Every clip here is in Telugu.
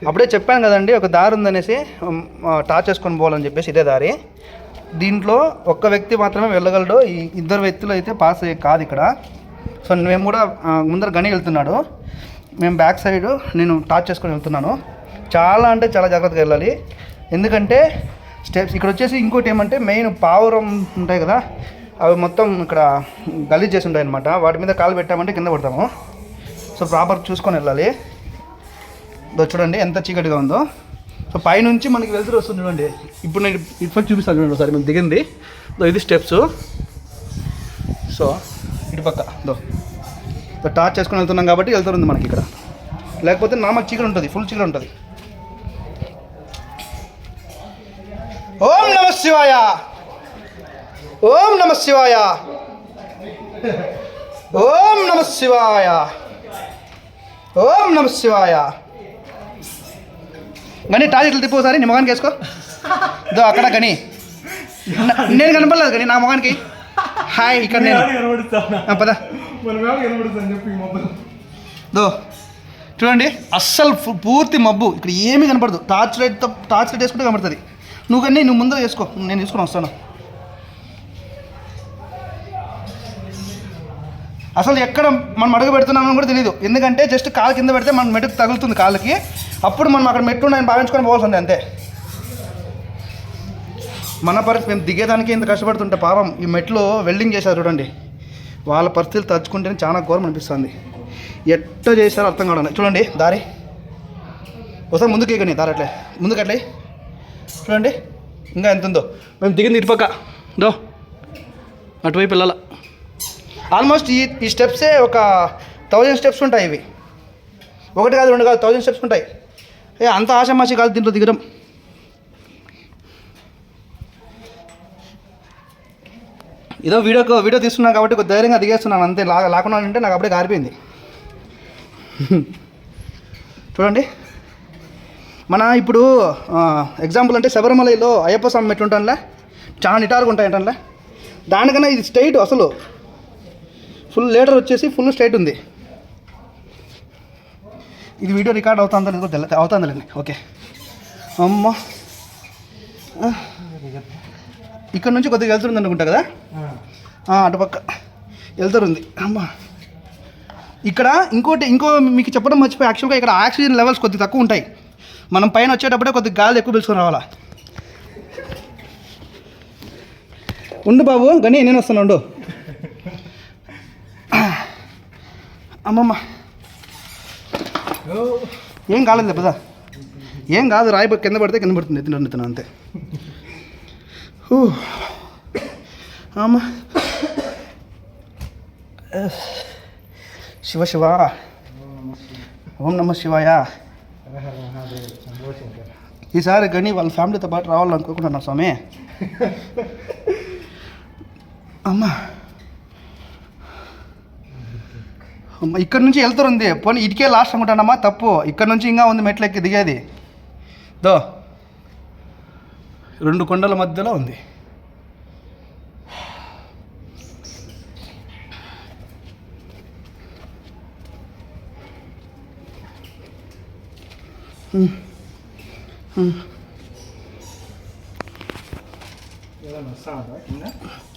అప్పుడే చెప్పాను కదండి ఒక దారి ఉందనేసి టార్చ్ చేసుకొని పోవాలని చెప్పేసి ఇదే దారి. దీంట్లో ఒక్క వ్యక్తి మాత్రమే వెళ్ళగలడు, ఈ ఇద్దరు వ్యక్తులు అయితే పాస్ అయ్యే కాదు ఇక్కడ. సో మేము కూడా ముందర గని వెళ్తున్నాడు, మేము బ్యాక్ సైడ్ నేను టార్చ్ చేసుకొని వెళ్తున్నాను. చాలా అంటే చాలా జాగ్రత్తగా వెళ్ళాలి, ఎందుకంటే స్టెప్స్ ఇక్కడ వచ్చేసి ఇంకోటి ఏమంటే మెయిన్ పావురం ఉంటాయి కదా, అవి మొత్తం ఇక్కడ గలీజ్ చేసి ఉంటాయి అనమాట. వాటి మీద కాలు పెట్టామంటే కింద పడతాము. సో ప్రాపర్ చూసుకొని వెళ్ళాలి. చూడండి ఎంత చీకటిగా ఉందో. సో పైనుంచి మనకి వెళ్తురు వస్తుంది చూడండి. ఇప్పుడు నేను ఇటు చూపిస్తాను చూడండి ఒకసారి. మేము దిగింది ఇది స్టెప్స్. సో ఇటు పక్క టార్చ్ చేసుకొని వెళ్తున్నాం కాబట్టి వెళ్తుంది మనకి ఇక్కడ, లేకపోతే నామకు చీకటి ఉంటుంది, ఫుల్ చీకటి ఉంటుంది. ఓం నమ శివాయ, ఓం నమ శివాయ, ఓం నమ శివాయ, ఓం నమ శివాయ. గని టార్చ్ ఇట్లా తిప్పు ఒకసారి, నీ మొగానికి వేసుకో. అక్కడ గని నేను కనపడలేదు కానీ నా మొగానికి. హాయ్ ఇక్కడ నేను పద. చూడండి అస్సలు పూర్తి మబ్బు, ఇక్కడ ఏమీ కనపడదు. టార్చ్ లైట్ వేసుకుంటే కనపడుతుంది. నువ్వు ముందర వేసుకో, నేను తీసుకొని వస్తాను. అసలు ఎక్కడ మనం అడుగు పెడుతున్నామని కూడా తెలియదు, ఎందుకంటే జస్ట్ కాలు కింద పెడితే మన మెట్టుకు తగులుతుంది కాళ్ళకి. అప్పుడు మనం అక్కడ మెట్టు ఉన్నాయని భావించుకొని పోవాల్సింది అంతే. మన పరిస్థితి మేము దిగేదానికి ఇంత కష్టపడుతుంటే పాపం ఈ మెట్లు వెల్డింగ్ చేశారు చూడండి, వాళ్ళ పరిస్థితులు తలుచుకుంటేనే చాలా ఘోరం అనిపిస్తుంది. ఎట్లా చేశారో అర్థం కావడం చూడండి. దారి ఒకసారి ముందుకు ఎగని, దారి అట్లే ముందుకు అట్లే చూడండి. ఇంకా ఎంత ఉందో. మేము దిగింది ఇటుపక్క అటువైపు వెళ్ళాల. ఆల్మోస్ట్ ఈ స్టెప్సే ఒక 1000 స్టెప్స్ ఉంటాయి. ఇవి ఒకటి కాదు రెండు కాదు 1000 స్టెప్స్ ఉంటాయి. అంత ఆశామాషి కాదు దీంట్లో దిగడం. ఏదో వీడియో తీస్తున్నాను కాబట్టి కొద్ది ధైర్యంగా దిగేస్తున్నాను అంతే. లాకుండా అంటే నాకు అప్పుడే కారిపోయింది. చూడండి మన ఇప్పుడు ఎగ్జాంపుల్ అంటే శబరిమలలో అయ్యప్ప స్వామి మెట్లు ఉంటానులే, చాలా నిటారుగా ఉంటాయి అంటానులే. దానికన్నా ఇది స్ట్రైట్, అసలు ఫుల్ లీటర్ వచ్చేసి ఫుల్ స్ట్రైట్ ఉంది. ఇది వీడియో రికార్డ్ అవుతుందండి. ఓకే అమ్మ, ఇక్కడ నుంచి కొద్దిగా వెళ్తుంది అనుకుంటా కదా, అటుపక్క వెళ్తుంది అమ్మ. ఇక్కడ ఇంకో మీకు చెప్పడం మర్చిపోయి, యాక్చువల్గా ఇక్కడ ఆక్సిజన్ లెవెల్స్ కొద్దిగా తక్కువ ఉంటాయి. మనం పైన వచ్చేటప్పుడే కొద్దిగా గాలి ఎక్కువ పీల్చుకొని రావాలా. ఉండు బాబు గని, నేను వస్తాను ఉండు. అమ్మమ్మ ఏం కాలేదు పదా, ఏం కాదు. రాయి కింద పడితే కింద పడుతుంది, ఎత్తున అంతే. అమ్మ శివ శివ, ఓం నమ శివాయ. ఈసారి గని వాళ్ళ ఫ్యామిలీతో పాటు రావాలనుకుంటున్నాను స్వామి. అమ్మ ఇక్కడ నుంచి వెళ్తుంది. పోనీ ఇటుకే లాస్ట్ అనుకుంటానమ్మా, తప్పు. ఇక్కడ నుంచి ఇంకా ఉంది మెట్లు ఎక్కి దిగేది. 2 కొండల మధ్యలో ఉంది.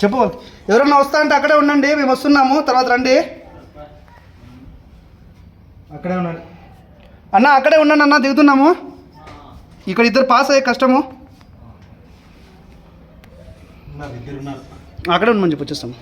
చెప్పు, ఎవరన్నా వస్తా అంటే అక్కడే ఉండండి, మేము వస్తున్నాము, తర్వాత రండి. అక్కడే ఉన్నాడు అన్న, అక్కడే ఉన్నాను అన్న, దిగుతున్నాము. ఇక్కడ ఇద్దరు పాస్ అయ్యే కష్టము. అక్కడే ఉండమని చెప్పి వచ్చేస్తాము.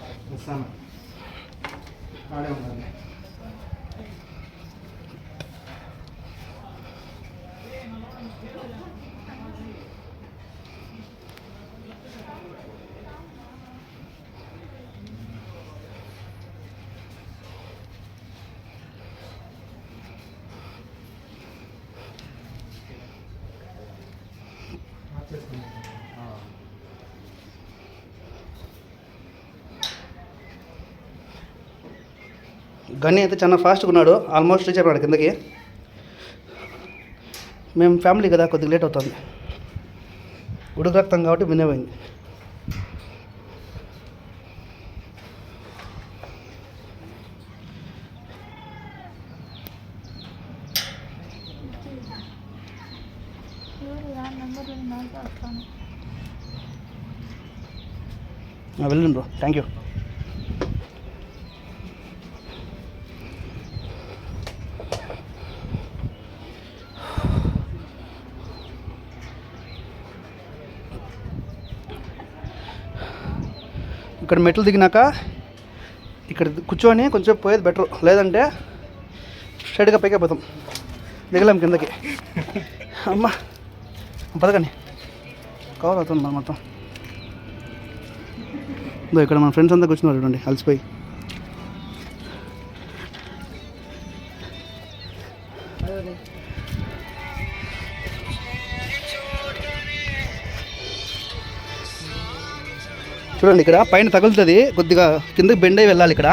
గని అయితే చాలా ఫాస్ట్గా ఉన్నాడు, ఆల్మోస్ట్ రీచ్ అయిపోయాడు కిందకి. మేము ఫ్యామిలీ కదా, కొద్దిగా లేట్ అవుతుంది. ఉడుకు రక్తం కాబట్టి వినే పోయింది. వెళ్ళండి బ్రో, థ్యాంక్ యూ. ఇక్కడ మెట్లు దిగినాక ఇక్కడ కూర్చొని కొంచెం పోయేది బెటర్, లేదంటే స్ట్రైట్గా పైకి పోతాం, దిగలేం కిందకి. అమ్మ పదకండి, కవర్ అవుతుంది మన మొత్తం. ఇక్కడ మన ఫ్రెండ్స్ అంతా కూర్చున్నారు చూడండి, అలసిపోయి. చూడండి ఇక్కడ పైన తగులుతుంది, కొద్దిగా కిందకి బెండ్ అయి వెళ్ళాలి. ఇక్కడ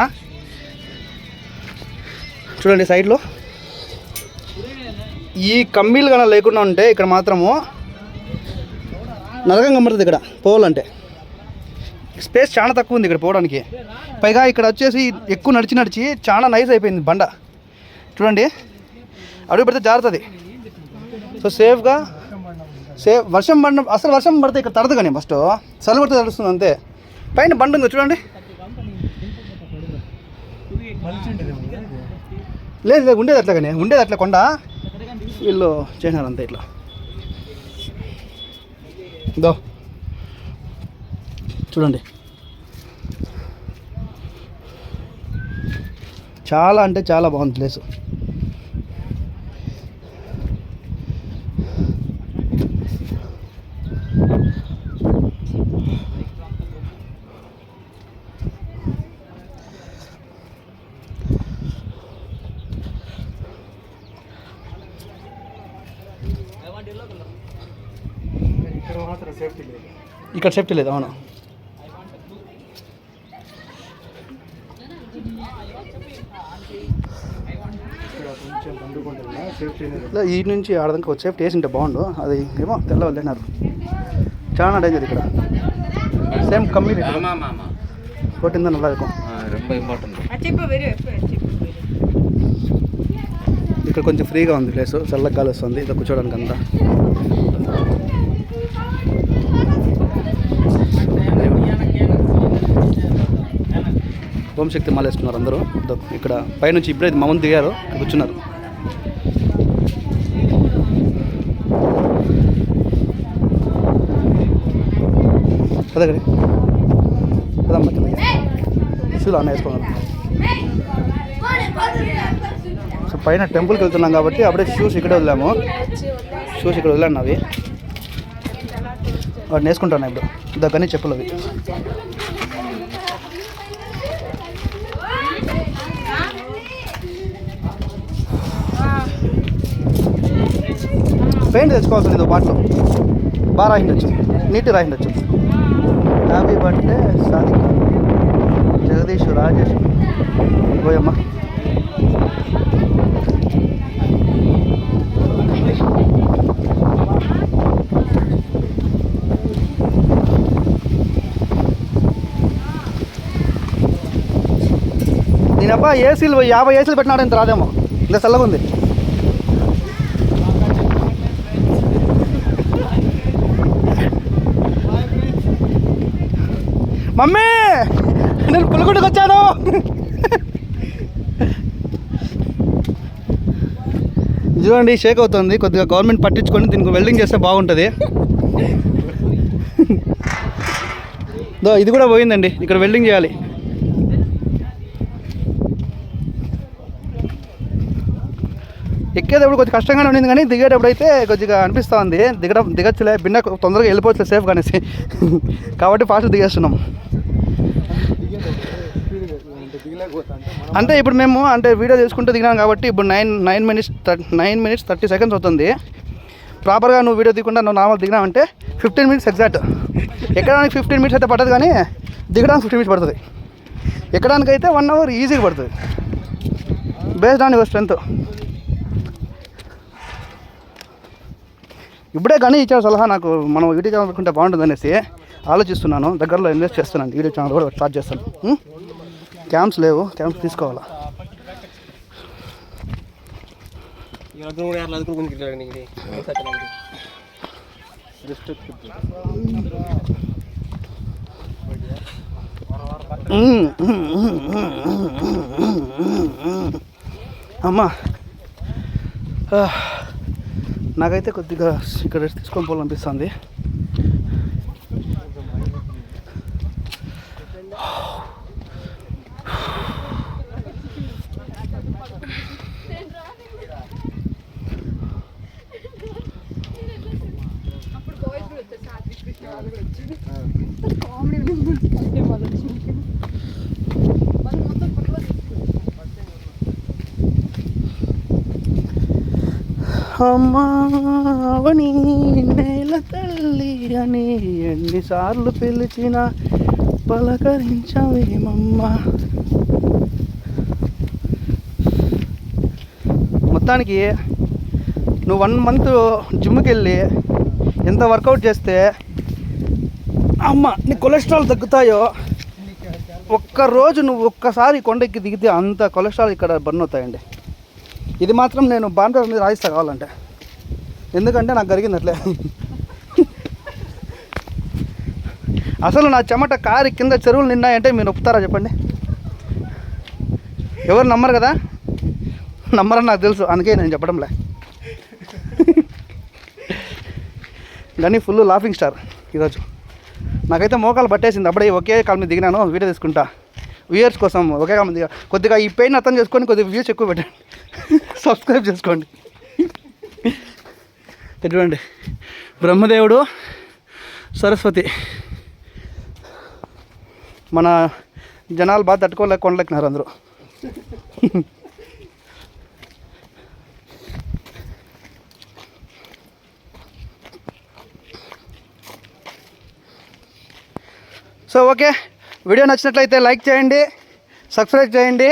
చూడండి సైడ్లో ఈ కమ్మీలు కన్నా లేకుండా ఉంటే ఇక్కడ మాత్రము నరకం కమ్మరుతుంది. ఇక్కడ పోవాలంటే స్పేస్ చాలా తక్కువ ఉంది ఇక్కడ పోవడానికి. పైగా ఇక్కడ వచ్చేసి ఎక్కువ నడిచి చాలా నైస్ అయిపోయింది బండ. చూడండి అడుగు పెడితే జారుతుంది. సో సేఫ్గా వర్షం అసలు వర్షం పడితే ఇక్కడ తడదు, కానీ ఫస్ట్ చలి పడితే తడుస్తుంది అంతే. పైన బండ ఉంది చూడండి, లేదు ఉండేది అట్లా, కానీ ఉండేది అట్లా కొండ, వీళ్ళు చేసినారు అంతే ఇట్లా. దో చూడండి చాలా అంటే చాలా బాగుంది ప్లేసు. ఇక్కడ సేఫ్టీ లేదు. అవును, ఈ నుంచి ఆడదానికి ఒక సేఫ్టీ వేసి ఉంటే బాగుండు. అది ఏమో తెల్ల వెళ్ళినారు, చాలా డేంజర్. ఇక్కడ సేమ్ కమ్యూనిటీ కొట్టిందని நல்லா இருக்கும். ఇక్కడ కొంచెం ఫ్రీగా ఉంది ప్లేస్, చల్లగా గాలి వస్తుంది ఇక్కడ కూర్చోడానికి అంతా. ఓం శక్తి మాల వేసుకున్నారు అందరూ. ఇక్కడ పైనుంచి ఇప్పుడే మా ముందు దిగారు, కూర్చున్నారు. పదగడి పదమ్మా షూలు అన్న వేసుకున్నారు. సో పైన టెంపుల్కి వెళ్తున్నాం కాబట్టి అప్పుడే షూస్ ఇక్కడే వదిలాము. షూస్ ఇక్కడ వదిలాను అవి, వాటిని వేసుకుంటాను ఇప్పుడు. దగ్గరనే చెప్పులు అవి. పెయింట్ తెచ్చుకోవాల్సింది ఇదో బాటిలో, బాగా రాయిండొచ్చు, నీట్గా రాయిండొచ్చు. Happy birthday Sadiq, Jagadeesh, Rajesh, Poyamma. నేనబ్బా ఏసీలు 50 ఏసీలు పెట్టినాడు, ఇంత రాదేమో, ఇంత చల్లగా ఉంది. మమ్మీ నేను పులిగుండకు వచ్చాను. చూడండి షేక్ అవుతుంది కొద్దిగా. గవర్నమెంట్ పట్టించుకొని దీనికి వెల్డింగ్ చేస్తే బాగుంటుంది. ఇది కూడా పోయిందండి, ఇక్కడ వెల్డింగ్ చేయాలి. ఎక్కేటప్పుడు కొంచెం కష్టంగానే ఉండింది, కానీ దిగేటప్పుడు అయితే కొద్దిగా అనిపిస్తూ ఉంది దిగచ్చులే, బిన్న తొందరగా వెళ్ళిపోవచ్చులే సేఫ్ అనేసి. కాబట్టి ఫాస్ట్ దిగేస్తున్నాం. అంటే ఇప్పుడు మేము అంటే వీడియో చేసుకుంటూ దిగినాం కాబట్టి ఇప్పుడు 9 minutes 30 seconds అవుతుంది. ప్రాపర్గా నువ్వు వీడియో దిగకుండా నువ్వు నార్మల్ దిగినావంటే 15 minutes ఎగ్జాక్ట్. ఎక్కడానికి 15 minutes అయితే పట్టదు, కానీ దిగడానికి 15 minutes పడుతుంది. ఎక్కడానికి అయితే 1 hour ఈజీగా పడుతుంది, బేస్డ్ ఆన్ యువర్ స్ట్రెంత్. ఇప్పుడే కానీ ఇచ్చారు సలహా నాకు, మనం యూట్యూబ్ ఛానల్ పెట్టుకుంటే బాగుంటుంది అనేసి ఆలోచిస్తున్నాను. దగ్గరలో ఇన్వెస్ట్ చేస్తున్నాను, యూట్యూబ్ ఛానల్ కూడా స్టార్ట్ చేస్తాను. క్యాంప్స్ లేవు, క్యాంప్స్ తీసుకోవాలా. అమ్మా నాకైతే కొద్దిగా ఇక్కడ తీసుకొని పోవాలనిపిస్తుంది. అమ్మావని నేల తల్లి అని ఎన్నిసార్లు పిలిచిన పలకరించవేమమ్మా. మొత్తానికి నువ్వు 1 month జిమ్కి వెళ్ళి ఎంత వర్కౌట్ చేస్తే అమ్మ నీ కొలెస్ట్రాల్ తగ్గుతాయో, ఒక్కరోజు నువ్వు ఒక్కసారి కొండెక్కి దిగితే అంత కొలెస్ట్రాల్ ఇక్కడ బర్న్ అవుతాయండి. ఇది మాత్రం నేను బాండ్ మీద రాయిస్తా కావాలంటే, ఎందుకంటే నాకు జరిగింది అట్లే. అసలు నా చెమట కారి కింద చెరువులు నిన్నాయంటే మీరు ఒప్పుతారా చెప్పండి? ఎవరు నమ్మరు కదా, నమ్మరని నాకు తెలుసు, అందుకే నేను చెప్పడంలే. కానీ ఫుల్ లాఫింగ్ స్టార్ ఈరోజు. నాకైతే మోకాలు పట్టేసింది, అప్పుడే ఒకే కాలు మీద దిగినాను. వీడియో తీసుకుంటా వ్యూయర్స్ కోసం ఒకే కాలు మీద కొద్దిగా ఈ పెయిన్ అర్థం చేసుకొని కొద్దిగా వ్యూస్ ఎక్కువ పెట్టండి, సబ్స్క్రైబ్ చేసుకోండి. చూడండి బ్రహ్మదేవుడు, సరస్వతి, మన జనాలు బాగా తట్టుకోలేక కొండలేకున్నారు అందరూ. సో ఓకే, వీడియో నచ్చినట్లయితే లైక్ చేయండి, సబ్స్క్రైబ్ చేయండి,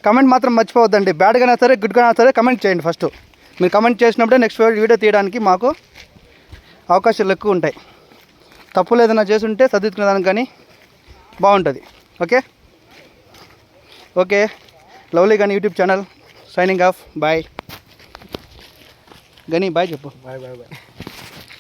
కమెంట్ మాత్రం మర్చిపోవద్దండి. బ్యాడ్గానే సరే గుడ్గానే సరే కమెంట్ చేయండి. ఫస్ట్ మీరు కమెంట్ చేసినప్పుడే నెక్స్ట్ వీడియో తీయడానికి మాకు అవకాశాలు ఎక్కువ ఉంటాయి. తప్పులు ఏదైనా చేసి ఉంటే సర్దిద్దుకునేదానికి కానీ బాగుంటుంది. Okay okay, lovely Gani YouTube channel signing off. Bye Gani, bye చెప్పు. Bye bye bye.